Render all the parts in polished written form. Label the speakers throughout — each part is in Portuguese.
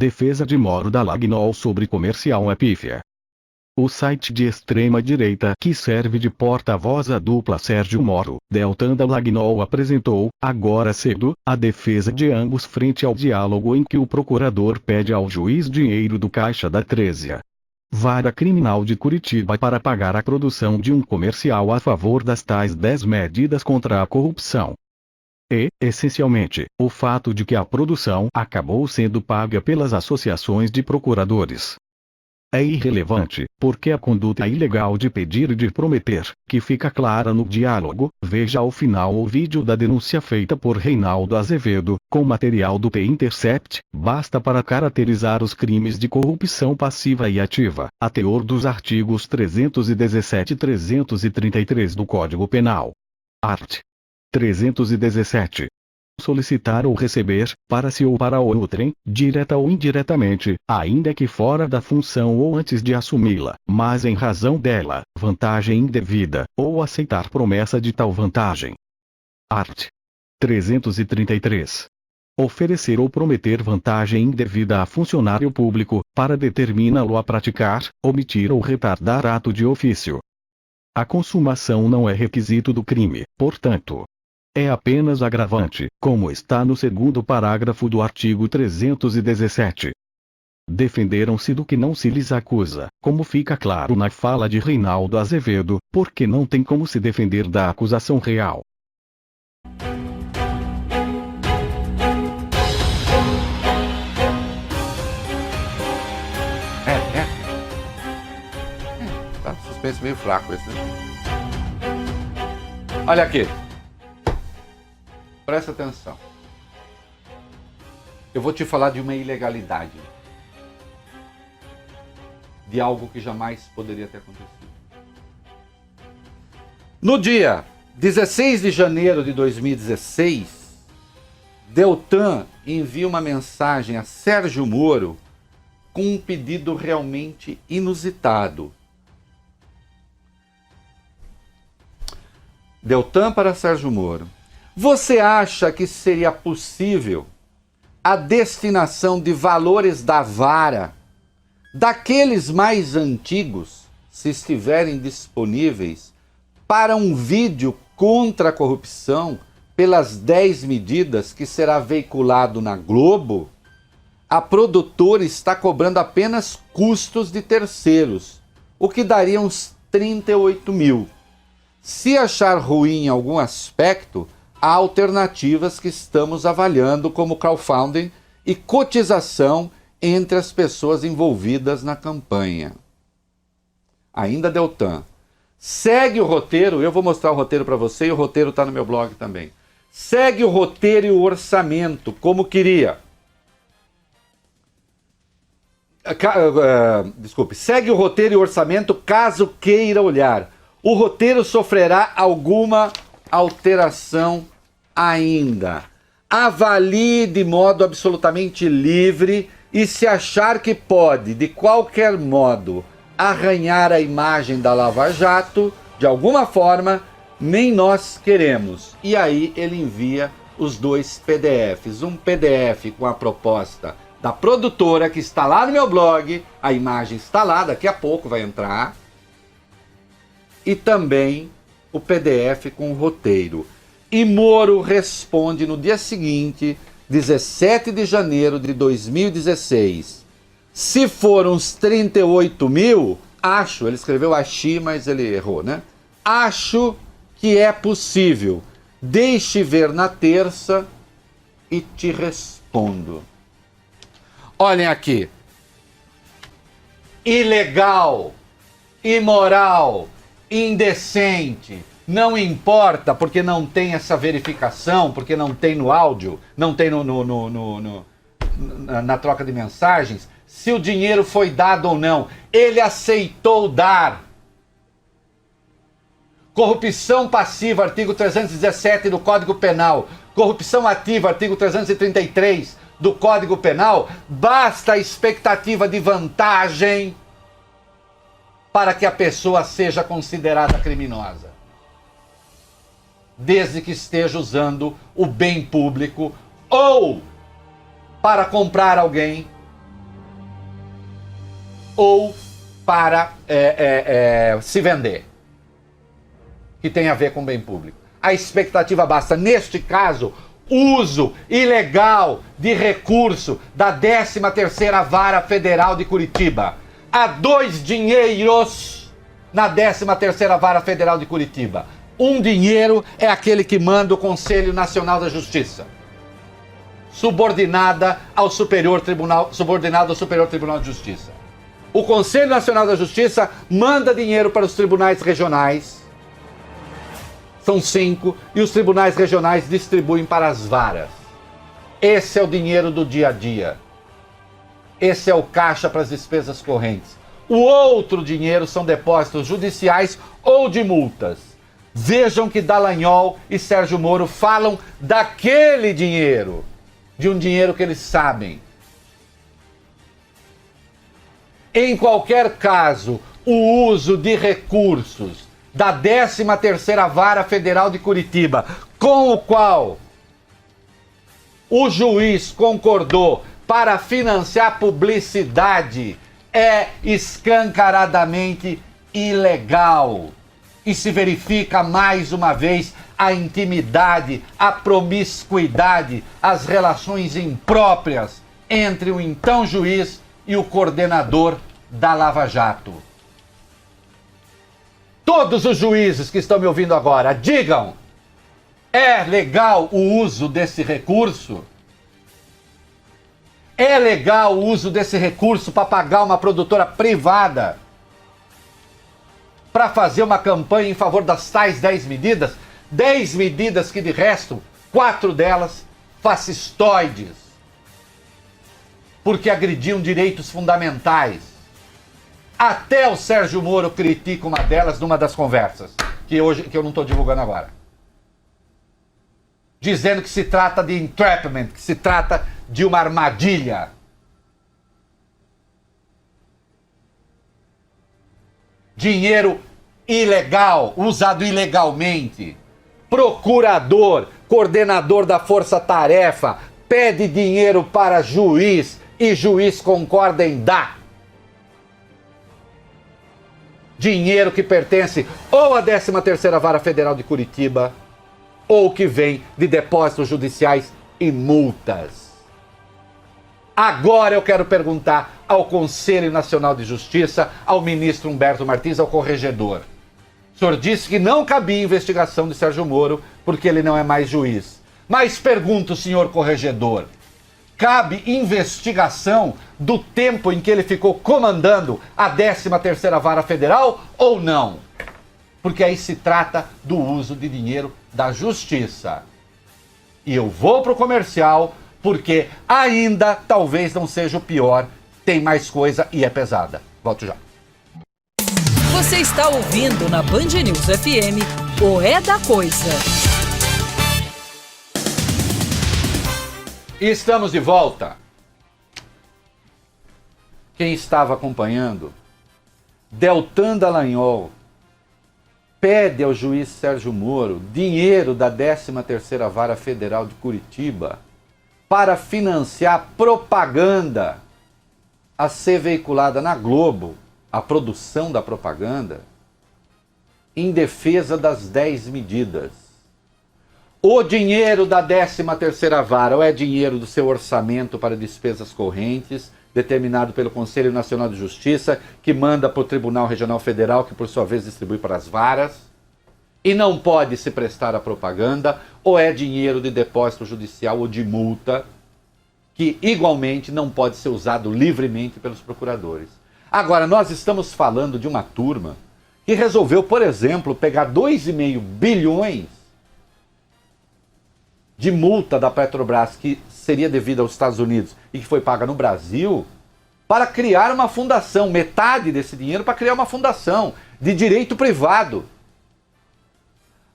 Speaker 1: Defesa de Moro da Lagnol sobre comercial é pífia. O site de extrema-direita que serve de porta-voz à dupla Sérgio Moro, Deltan Dallagnol apresentou, agora cedo, a defesa de ambos frente ao diálogo em que o procurador pede ao juiz dinheiro do caixa da 13ª Vara Criminal de Curitiba para pagar a produção de um comercial a favor das tais 10 medidas contra a corrupção. E, essencialmente, o fato de que a produção acabou sendo paga pelas associações de procuradores. É irrelevante, porque a conduta ilegal de pedir e de prometer, que fica clara no diálogo, veja ao final o vídeo da denúncia feita por Reinaldo Azevedo, com material do The-Intercept, basta para caracterizar os crimes de corrupção passiva e ativa, a teor dos artigos 317 e 333 do Código Penal. Art. 317. Solicitar ou receber, para si ou para outrem, direta ou indiretamente, ainda que fora da função ou antes de assumi-la, mas em razão dela, vantagem indevida, ou aceitar promessa de tal vantagem. Art. 333. Oferecer ou prometer vantagem indevida a funcionário público, para determiná-lo a praticar, omitir ou retardar ato de ofício. A consumação não é requisito do crime, portanto, é apenas agravante, como está no segundo parágrafo do artigo 317. Defenderam-se do que não se lhes acusa, como fica claro na fala de Reinaldo Azevedo, porque não tem como se defender da acusação real.
Speaker 2: Tá suspense meio fraco esse, né? Olha aqui. Presta atenção. Eu vou te falar de uma ilegalidade. De algo que jamais poderia ter acontecido. No dia 16 de janeiro de 2016, Deltan envia uma mensagem a Sérgio Moro com um pedido realmente inusitado. Deltan para Sérgio Moro. Você acha que seria possível a destinação de valores da vara, daqueles mais antigos, se estiverem disponíveis, para um vídeo contra a corrupção, pelas 10 medidas que será veiculado na Globo? A produtora está cobrando apenas custos de terceiros, o que daria uns 38 mil. Se achar ruim em algum aspecto, há alternativas que estamos avaliando, como crowdfunding e cotização entre as pessoas envolvidas na campanha. Ainda Deltan. Segue o roteiro, eu vou mostrar o roteiro para você e o roteiro está no meu blog também. Segue o roteiro e o orçamento, como queria. Desculpe, segue o roteiro e o orçamento caso queira olhar. O roteiro sofrerá alguma alteração ainda. Avalie de modo absolutamente livre e se achar que pode, de qualquer modo, arranhar a imagem da Lava Jato, de alguma forma, nem nós queremos. E aí ele envia os 2 PDFs. Um PDF com a proposta da produtora, que está lá no meu blog, a imagem está lá, daqui a pouco vai entrar, e também o PDF com o roteiro. E Moro responde no dia seguinte, 17 de janeiro de 2016. Se for uns 38 mil, acho, ele escreveu achei, mas ele errou, né? Acho que é possível. Deixe ver na terça e te respondo. Olhem aqui. Ilegal, imoral, indecente. Não importa, porque não tem essa verificação, porque não tem no áudio, não tem na troca de mensagens, se o dinheiro foi dado ou não. Ele aceitou dar. Corrupção passiva, artigo 317 do Código Penal. Corrupção ativa, artigo 333 do Código Penal. Basta a expectativa de vantagem para que a pessoa seja considerada criminosa, desde que esteja usando o bem público ou para comprar alguém ou para se vender, que tem a ver com bem público. A expectativa basta, neste caso, uso ilegal de recurso da 13ª Vara Federal de Curitiba. Há 2 dinheiros na 13ª Vara Federal de Curitiba. Um dinheiro é aquele que manda o Conselho Nacional da Justiça, subordinado ao Superior Tribunal de Justiça. O Conselho Nacional da Justiça manda dinheiro para os tribunais regionais, são 5, e os tribunais regionais distribuem para as varas. Esse é o dinheiro do dia a dia. Esse é o caixa para as despesas correntes. O outro dinheiro são depósitos judiciais ou de multas. Vejam que Dallagnol e Sérgio Moro falam daquele dinheiro, de um dinheiro que eles sabem. Em qualquer caso, o uso de recursos da 13ª Vara Federal de Curitiba, com o qual o juiz concordou para financiar publicidade, é escancaradamente ilegal. E se verifica mais uma vez a intimidade, a promiscuidade, as relações impróprias entre o então juiz e o coordenador da Lava Jato. Todos os juízes que estão me ouvindo agora, digam: é legal o uso desse recurso? É legal o uso desse recurso para pagar uma produtora privada para fazer uma campanha em favor das tais 10 medidas? 10 medidas que, de resto, 4 delas fascistoides, porque agrediam direitos fundamentais. Até o Sérgio Moro critica uma delas numa das conversas, que eu não estou divulgando agora, dizendo que se trata de entrapment, que se trata de uma armadilha. Dinheiro ilegal, usado ilegalmente. Procurador, coordenador da força-tarefa, pede dinheiro para juiz e juiz concorda em dar. Dinheiro que pertence ou à 13ª Vara Federal de Curitiba, ou que vem de depósitos judiciais e multas. Agora eu quero perguntar ao Conselho Nacional de Justiça, ao ministro Humberto Martins, ao corregedor. O senhor disse que não cabia investigação de Sérgio Moro porque ele não é mais juiz. Mas pergunto, senhor corregedor, cabe investigação do tempo em que ele ficou comandando a 13ª Vara Federal ou não? Porque aí se trata do uso de dinheiro da justiça. E eu vou pro comercial porque ainda talvez não seja o pior, tem mais coisa e é pesada. Volto já.
Speaker 3: Você está ouvindo na Band News FM o É da Coisa.
Speaker 2: E estamos de volta. Quem estava acompanhando, Deltan Dallagnol pede ao juiz Sérgio Moro dinheiro da 13ª Vara Federal de Curitiba para financiar propaganda a ser veiculada na Globo, a produção da propaganda, em defesa das 10 medidas. O dinheiro da 13ª Vara ou é dinheiro do seu orçamento para despesas correntes, determinado pelo Conselho Nacional de Justiça, que manda para o Tribunal Regional Federal, que por sua vez distribui para as varas, e não pode se prestar a propaganda, ou é dinheiro de depósito judicial ou de multa, que igualmente não pode ser usado livremente pelos procuradores. Agora, nós estamos falando de uma turma que resolveu, por exemplo, pegar 2,5 bilhões de multa da Petrobras, que seria devida aos Estados Unidos e que foi paga no Brasil, para criar uma fundação, metade desse dinheiro para criar uma fundação de direito privado,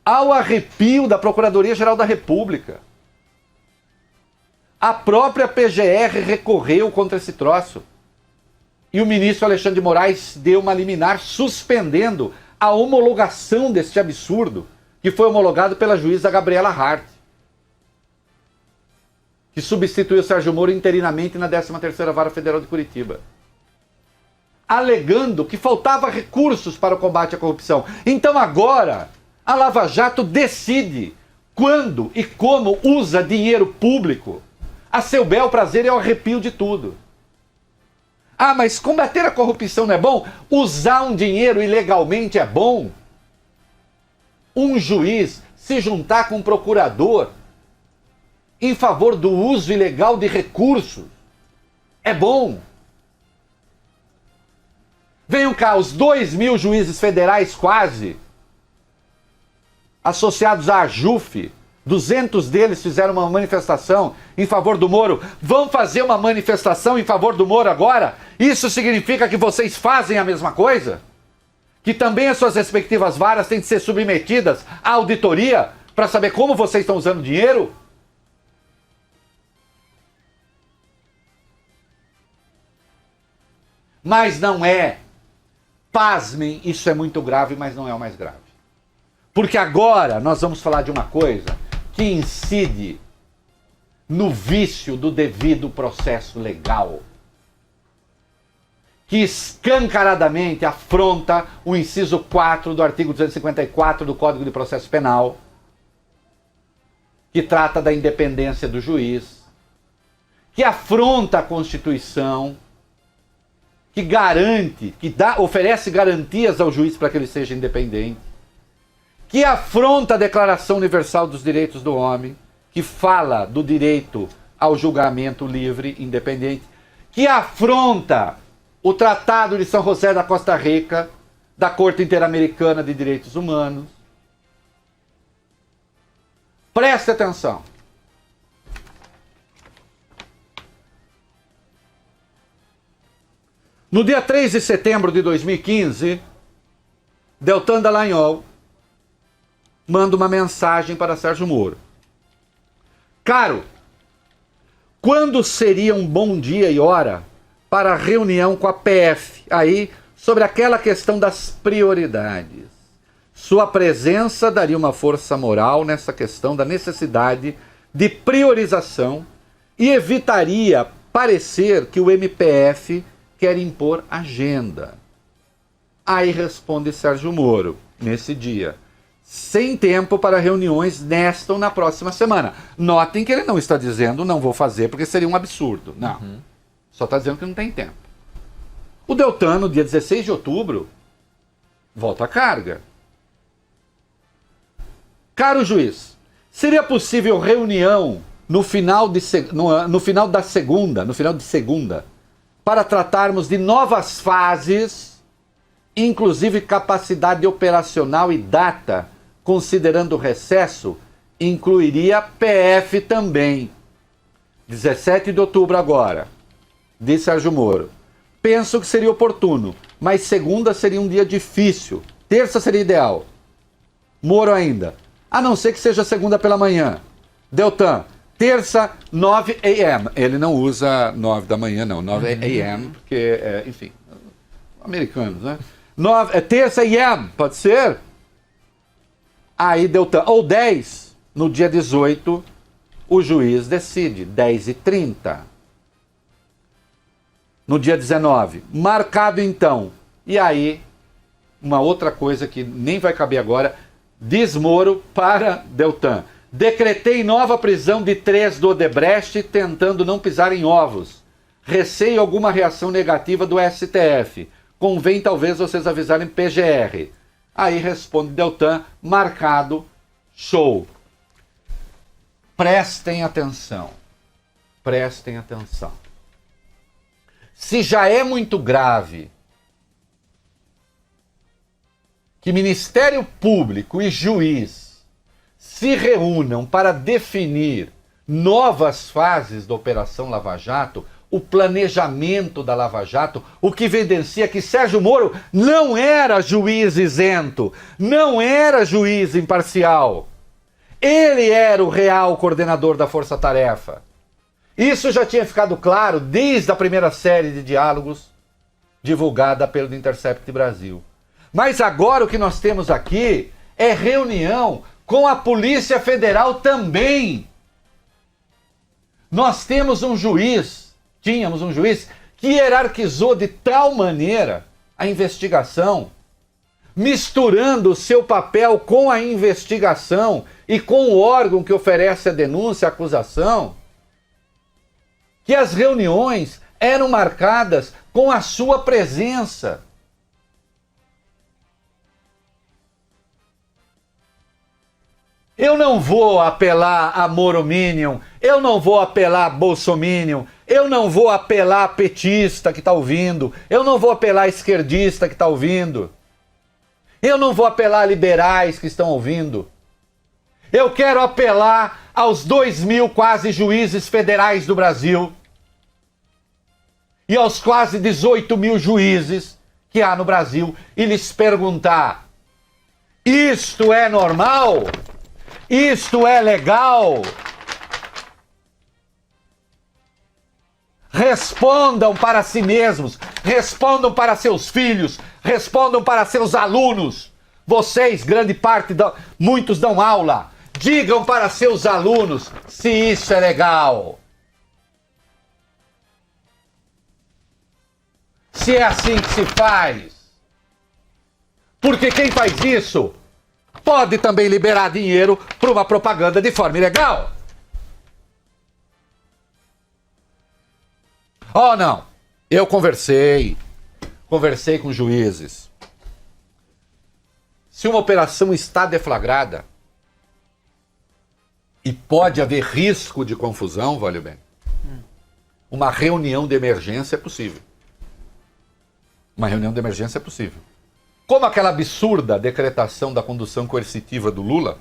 Speaker 2: ao arrepio da Procuradoria-Geral da República. A própria PGR recorreu contra esse troço. E o ministro Alexandre de Moraes deu uma liminar suspendendo a homologação deste absurdo, que foi homologado pela juíza Gabriela Hart, que substituiu Sérgio Moro interinamente na 13ª Vara Federal de Curitiba. alegando que faltava recursos para o combate à corrupção. Então agora, a Lava Jato decide quando e como usa dinheiro público a seu bel prazer e ao arrepio de tudo. Ah, mas combater a corrupção não é bom? Usar um dinheiro ilegalmente é bom? Um juiz se juntar com um procurador em favor do uso ilegal de recursos é bom? Venham cá, os 2.000 juízes federais quase, associados à AJUF, 200 deles fizeram uma manifestação em favor do Moro. Vão fazer uma manifestação em favor do Moro agora? Isso significa que vocês fazem a mesma coisa? Que também as suas respectivas varas têm de ser submetidas à auditoria para saber como vocês estão usando dinheiro? Mas não é. Pasmem, isso é muito grave, mas não é o mais grave. Porque agora nós vamos falar de uma coisa que incide no vício do devido processo legal, que escancaradamente afronta o inciso 4 do artigo 254 do Código de Processo Penal, que trata da independência do juiz, que afronta a Constituição, que garante, oferece garantias ao juiz para que ele seja independente, que afronta a Declaração Universal dos Direitos do Homem, que fala do direito ao julgamento livre e independente, que afronta o Tratado de São José da Costa Rica, da Corte Interamericana de Direitos Humanos. Preste atenção. No dia 3 de setembro de 2015, Deltan Dallagnol manda uma mensagem para Sérgio Moro. Caro, quando seria um bom dia e hora para a reunião com a PF, aí, sobre aquela questão das prioridades? Sua presença daria uma força moral nessa questão da necessidade de priorização e evitaria parecer que o MPF quer impor agenda. Aí responde Sérgio Moro, nesse dia: sem tempo para reuniões nesta ou na próxima semana. Notem que ele não está dizendo não vou fazer porque seria um absurdo. Não. Só está dizendo que não tem tempo. O Deltan, no dia 16 de outubro, volta à carga. Caro juiz, seria possível reunião no final de segunda, para tratarmos de novas fases, inclusive capacidade operacional e data, considerando o recesso, incluiria PF também. 17 de outubro agora, diz Sérgio Moro. Penso que seria oportuno, mas segunda seria um dia difícil. Terça seria ideal. Moro ainda. A não ser que seja segunda pela manhã. Deltan, terça, 9 a.m. Ele não usa 9 da manhã, não. 9 a.m., porque, enfim, americanos, né? Terça a.m., pode ser? Aí Deltan, ou 10, no dia 18, o juiz decide, 10h30. No dia 19, marcado então. E aí, uma outra coisa que nem vai caber agora, diz Moro para Deltan: decretei nova prisão de 3 do Odebrecht tentando não pisar em ovos. Receio alguma reação negativa do STF. Convém talvez vocês avisarem PGR. Aí responde Deltan: marcado, show. Prestem atenção. Prestem atenção. Se já é muito grave que Ministério Público e juiz se reúnam para definir novas fases da Operação Lava Jato, o planejamento da Lava Jato, o que evidencia que Sérgio Moro não era juiz isento, não era juiz imparcial. Ele era o real coordenador da Força-Tarefa. Isso já tinha ficado claro desde a primeira série de diálogos divulgada pelo Intercept Brasil. Mas agora o que nós temos aqui é reunião com a Polícia Federal também. Nós temos um juiz, tínhamos um juiz, que hierarquizou de tal maneira a investigação, misturando o seu papel com a investigação e com o órgão que oferece a denúncia, a acusação, que as reuniões eram marcadas com a sua presença. Eu não vou apelar a Morominion, eu não vou apelar a Bolsominion, eu não vou apelar a petista que está ouvindo, eu não vou apelar a esquerdista que está ouvindo, eu não vou apelar a liberais que estão ouvindo. Eu quero apelar aos 2.000 quase juízes federais do Brasil e aos quase 18.000 juízes que há no Brasil e lhes perguntar: isto é normal? Isto é legal? Respondam para si mesmos, respondam para seus filhos, respondam para seus alunos. Vocês, grande parte, muitos dão aula. Digam para seus alunos se isso é legal. Se é assim que se faz. Porque quem faz isso pode também liberar dinheiro para uma propaganda de forma ilegal. Oh, não. Eu conversei com juízes. Se uma operação está deflagrada e pode haver risco de confusão, vale bem, uma reunião de emergência é possível. Uma reunião de emergência é possível. Como aquela absurda decretação da condução coercitiva do Lula,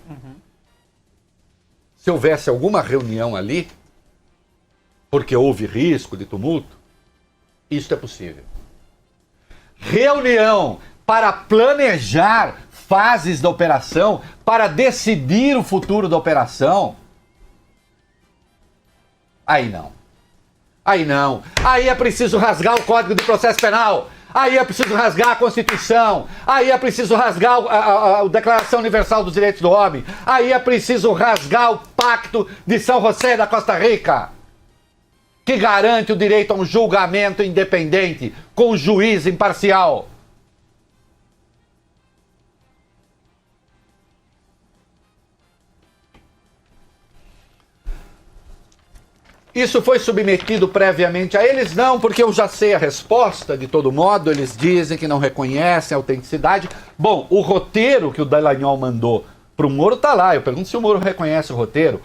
Speaker 2: se houvesse alguma reunião ali, porque houve risco de tumulto, isso é possível. Reunião para planejar fases da operação, para decidir o futuro da operação, aí não. Aí não. Aí é preciso rasgar o Código de Processo Penal. Aí é preciso rasgar a Constituição. Aí é preciso rasgar a Declaração Universal dos Direitos do Homem. Aí é preciso rasgar o Pacto de São José da Costa Rica, que garante o direito a um julgamento independente, com um juiz imparcial. Isso foi submetido previamente a eles? Não, porque eu já sei a resposta, de todo modo, eles dizem que não reconhecem a autenticidade. Bom, o roteiro que o Dallagnol mandou para o Moro está lá. Eu pergunto se o Moro reconhece o roteiro.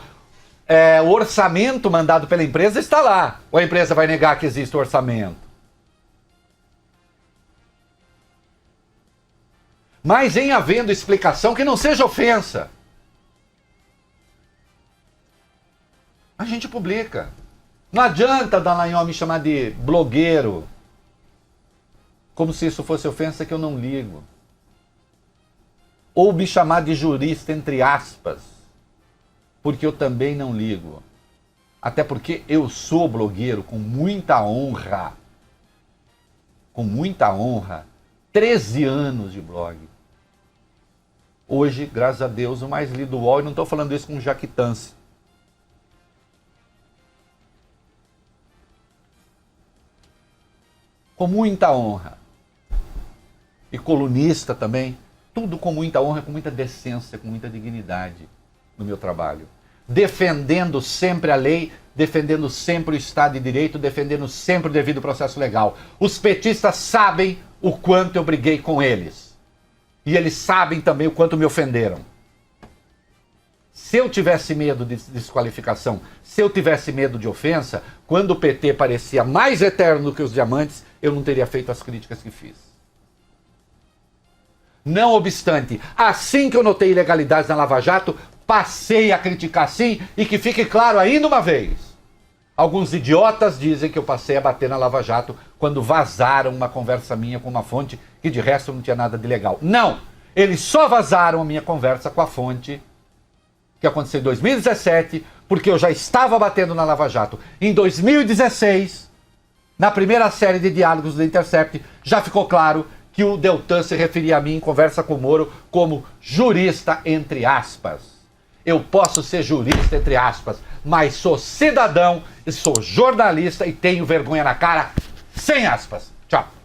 Speaker 2: O orçamento mandado pela empresa está lá. Ou a empresa vai negar que existe o orçamento? Mas em havendo explicação, que não seja ofensa, a gente publica. Não adianta Dallagnol me chamar de blogueiro, como se isso fosse ofensa, que eu não ligo. Ou me chamar de jurista, entre aspas, porque eu também não ligo. Até porque eu sou blogueiro com muita honra. Com muita honra. 13 anos de blog. Hoje, graças a Deus, o mais lido UOL, e não estou falando isso com jactância. Com muita honra. E colunista também. Tudo com muita honra, com muita decência, com muita dignidade no meu trabalho. Defendendo sempre a lei, defendendo sempre o Estado de Direito, defendendo sempre o devido processo legal. Os petistas sabem o quanto eu briguei com eles. E eles sabem também o quanto me ofenderam. Se eu tivesse medo de desqualificação, se eu tivesse medo de ofensa, quando o PT parecia mais eterno do que os diamantes, eu não teria feito as críticas que fiz. Não obstante, assim que eu notei ilegalidades na Lava Jato, passei a criticar sim, e que fique claro ainda uma vez. Alguns idiotas dizem que eu passei a bater na Lava Jato quando vazaram uma conversa minha com uma fonte que de resto não tinha nada de legal. Não! Eles só vazaram a minha conversa com a fonte que aconteceu em 2017, porque eu já estava batendo na Lava Jato. Em 2016, na primeira série de diálogos do Intercept, já ficou claro que o Deltan se referia a mim em conversa com o Moro como jurista, entre aspas. Eu posso ser jurista, entre aspas, mas sou cidadão, sou jornalista e tenho vergonha na cara, sem aspas. Tchau.